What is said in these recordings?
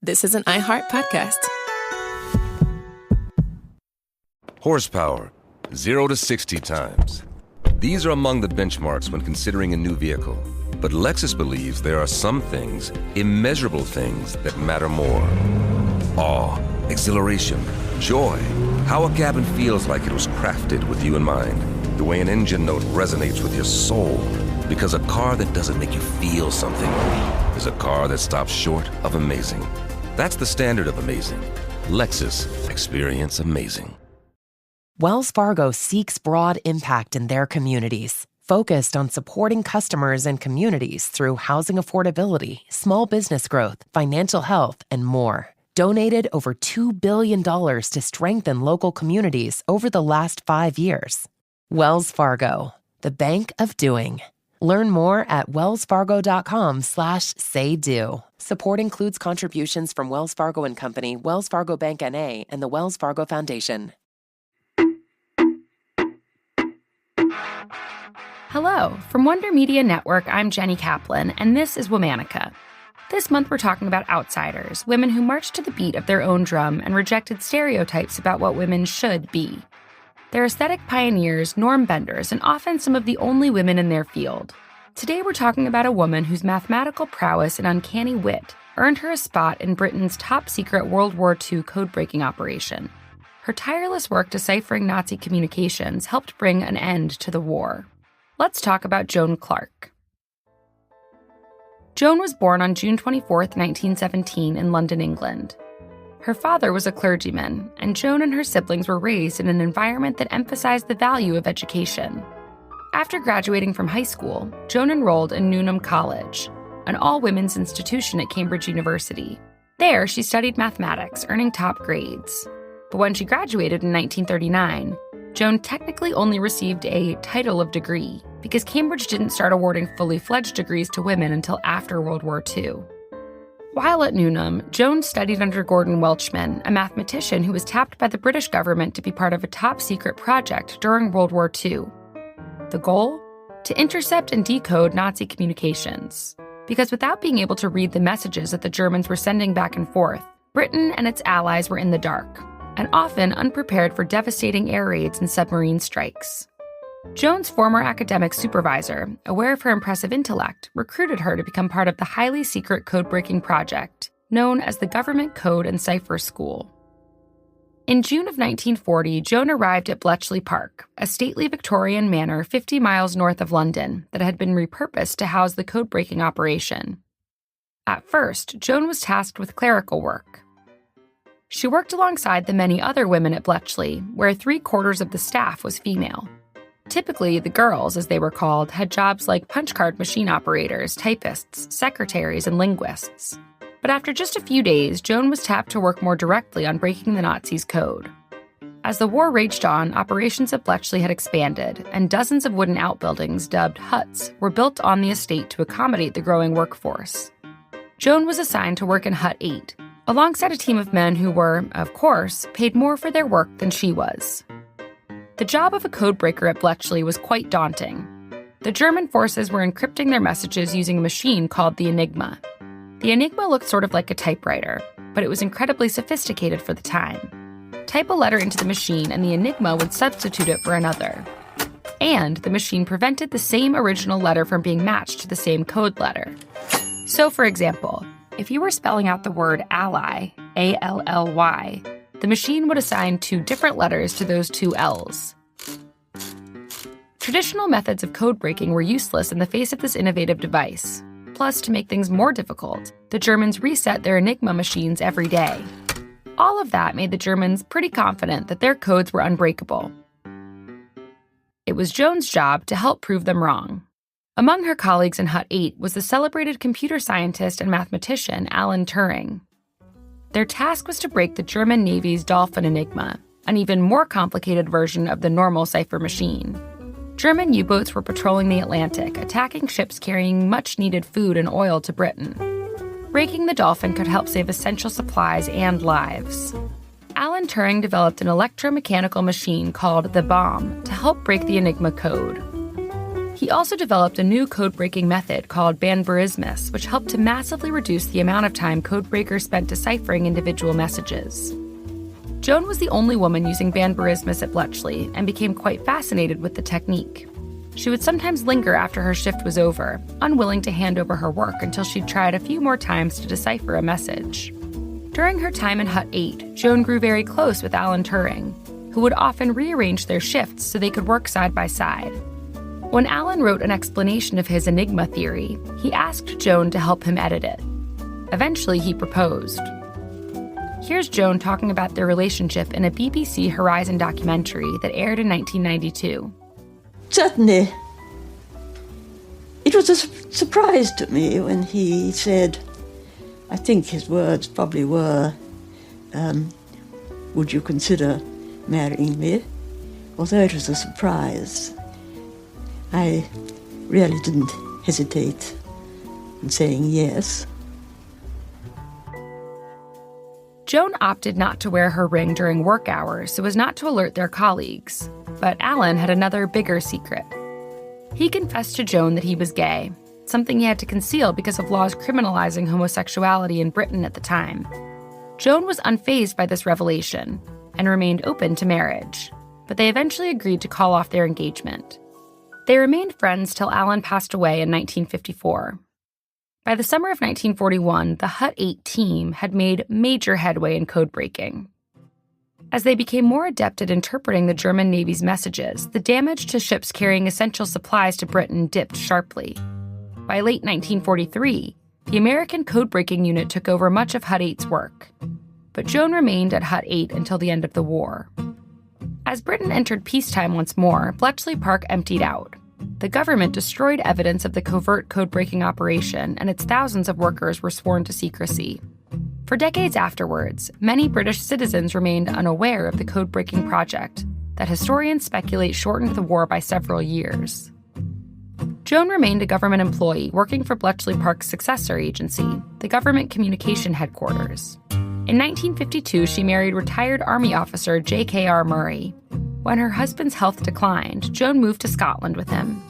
This is an iHeart podcast. Horsepower, 0 to 60 times. These are among the benchmarks when considering a new vehicle. But Lexus believes there are some things, immeasurable things, that matter more. Awe, exhilaration, joy. How a cabin feels like it was crafted with you in mind. The way an engine note resonates with your soul. Because a car that doesn't make you feel something is a car that stops short of amazing. That's the standard of amazing. Lexus. Experience amazing. Wells Fargo seeks broad impact in their communities, focused on supporting customers and communities through housing affordability, small business growth, financial health, and more. Donated over $2 billion to strengthen local communities over the last 5 years. Wells Fargo, the bank of doing. Learn more at wellsfargo.com/say-do. Support includes contributions from Wells Fargo and Company, Wells Fargo Bank N.A., and the Wells Fargo Foundation. Hello, from Wonder Media Network, I'm Jenny Kaplan, and this is Womanica. This month we're talking about outsiders, women who marched to the beat of their own drum and rejected stereotypes about what women should be. They're aesthetic pioneers, norm benders, and often some of the only women in their field. Today we're talking about a woman whose mathematical prowess and uncanny wit earned her a spot in Britain's top-secret World War II code-breaking operation. Her tireless work deciphering Nazi communications helped bring an end to the war. Let's talk about Joan Clarke. Joan was born on June 24, 1917, in London, England. Her father was a clergyman, and Joan and her siblings were raised in an environment that emphasized the value of education. After graduating from high school, Joan enrolled in Newnham College, an all-women's institution at Cambridge University. There, she studied mathematics, earning top grades. But when she graduated in 1939, Joan technically only received a title of degree because Cambridge didn't start awarding fully fledged degrees to women until after World War II. While at Newnham, Joan studied under Gordon Welchman, a mathematician who was tapped by the British government to be part of a top-secret project during World War II. The goal? To intercept and decode Nazi communications. Because without being able to read the messages that the Germans were sending back and forth, Britain and its allies were in the dark, and often unprepared for devastating air raids and submarine strikes. Joan's former academic supervisor, aware of her impressive intellect, recruited her to become part of the highly secret code-breaking project, known as the Government Code and Cipher School. In June of 1940, Joan arrived at Bletchley Park, a stately Victorian manor 50 miles north of London that had been repurposed to house the code-breaking operation. At first, Joan was tasked with clerical work. She worked alongside the many other women at Bletchley, where 3/4 of the staff was female. Typically, the girls, as they were called, had jobs like punch card machine operators, typists, secretaries, and linguists. But after just a few days, Joan was tapped to work more directly on breaking the Nazis' code. As the war raged on, operations at Bletchley had expanded, and dozens of wooden outbuildings, dubbed huts, were built on the estate to accommodate the growing workforce. Joan was assigned to work in Hut 8, alongside a team of men who were, of course, paid more for their work than she was. The job of a codebreaker at Bletchley was quite daunting. The German forces were encrypting their messages using a machine called the Enigma. The Enigma looked sort of like a typewriter, but it was incredibly sophisticated for the time. Type a letter into the machine and the Enigma would substitute it for another. And the machine prevented the same original letter from being matched to the same code letter. So, for example, if you were spelling out the word ally, A-L-L-Y, the machine would assign 2 different letters to those 2 L's. Traditional methods of code breaking were useless in the face of this innovative device. Plus, to make things more difficult, the Germans reset their Enigma machines every day. All of that made the Germans pretty confident that their codes were unbreakable. It was Joan's job to help prove them wrong. Among her colleagues in Hut 8 was the celebrated computer scientist and mathematician Alan Turing. Their task was to break the German Navy's Dolphin Enigma, an even more complicated version of the normal cipher machine. German U-boats were patrolling the Atlantic, attacking ships carrying much-needed food and oil to Britain. Breaking the Dolphin could help save essential supplies and lives. Alan Turing developed an electromechanical machine called the bomb to help break the Enigma code. He also developed a new code-breaking method called banburismus, which helped to massively reduce the amount of time codebreakers spent deciphering individual messages. Joan was the only woman using banburismus at Bletchley and became quite fascinated with the technique. She would sometimes linger after her shift was over, unwilling to hand over her work until she'd tried a few more times to decipher a message. During her time in Hut 8, Joan grew very close with Alan Turing, who would often rearrange their shifts so they could work side by side. When Alan wrote an explanation of his Enigma theory, he asked Joan to help him edit it. Eventually, he proposed. Here's Joan talking about their relationship in a BBC Horizon documentary that aired in 1992. Certainly, it was a surprise to me when he said, I think his words probably were, would you consider marrying me? Although it was a surprise, I really didn't hesitate in saying yes. Joan opted not to wear her ring during work hours so as not to alert their colleagues. But Alan had another bigger secret. He confessed to Joan that he was gay, something he had to conceal because of laws criminalizing homosexuality in Britain at the time. Joan was unfazed by this revelation and remained open to marriage, but they eventually agreed to call off their engagement. They remained friends till Alan passed away in 1954. By the summer of 1941, the Hut 8 team had made major headway in code breaking. As they became more adept at interpreting the German Navy's messages, the damage to ships carrying essential supplies to Britain dipped sharply. By late 1943, the American code-breaking unit took over much of Hut 8's work. But Joan remained at Hut 8 until the end of the war. As Britain entered peacetime once more, Bletchley Park emptied out. The government destroyed evidence of the covert code-breaking operation, and its thousands of workers were sworn to secrecy. For decades afterwards, many British citizens remained unaware of the code-breaking project that historians speculate shortened the war by several years. Joan remained a government employee working for Bletchley Park's successor agency, the Government Communication Headquarters. In 1952, she married retired Army officer J.K.R. Murray. When her husband's health declined, Joan moved to Scotland with him.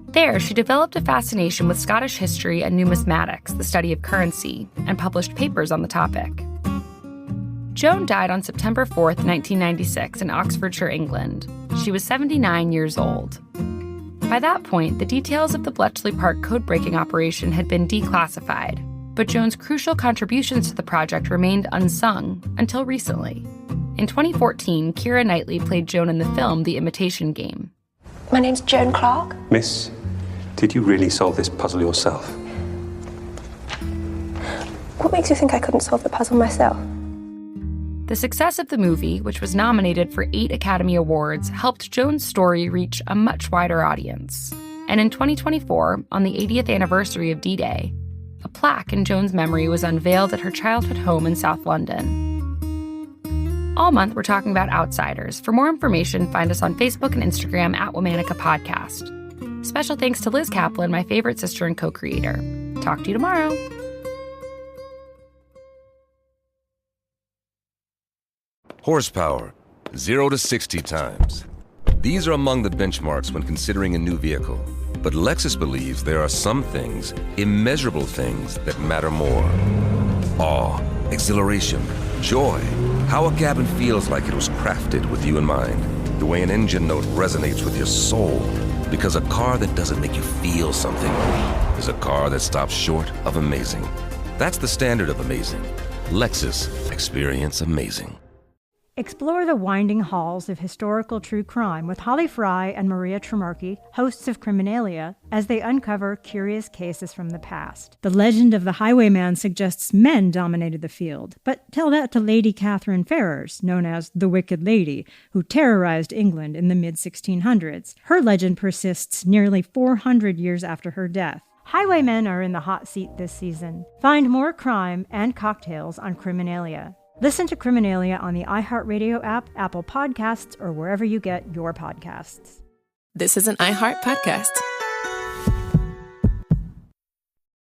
There, she developed a fascination with Scottish history and numismatics, the study of currency, and published papers on the topic. Joan died on September 4th, 1996, in Oxfordshire, England. She was 79 years old. By that point, the details of the Bletchley Park code-breaking operation had been declassified, but Joan's crucial contributions to the project remained unsung until recently. In 2014, Keira Knightley played Joan in the film The Imitation Game. My name's Joan Clarke. Miss, did you really solve this puzzle yourself? What makes you think I couldn't solve the puzzle myself? The success of the movie, which was nominated for 8 Academy Awards, helped Joan's story reach a much wider audience. And in 2024, on the 80th anniversary of D-Day, a plaque in Joan's memory was unveiled at her childhood home in South London. All month, we're talking about outsiders. For more information, find us on Facebook and Instagram at Womanica Podcast. Special thanks to Liz Kaplan, my favorite sister and co-creator. Talk to you tomorrow. Horsepower, 0 to 60 times. These are among the benchmarks when considering a new vehicle. But Lexus believes there are some things, immeasurable things, that matter more. Awe, exhilaration, joy. How a cabin feels like it was crafted with you in mind. The way an engine note resonates with your soul. Because a car that doesn't make you feel something is a car that stops short of amazing. That's the standard of amazing. Lexus, experience amazing. Explore the winding halls of historical true crime with Holly Fry and Maria Tremarchi, hosts of Criminalia, as they uncover curious cases from the past. The legend of the Highwayman suggests men dominated the field, but tell that to Lady Catherine Ferrers, known as the Wicked Lady, who terrorized England in the mid-1600s. Her legend persists nearly 400 years after her death. Highwaymen are in the hot seat this season. Find more crime and cocktails on Criminalia. Listen to Criminalia on the iHeartRadio app, Apple Podcasts, or wherever you get your podcasts. This is an iHeart podcast.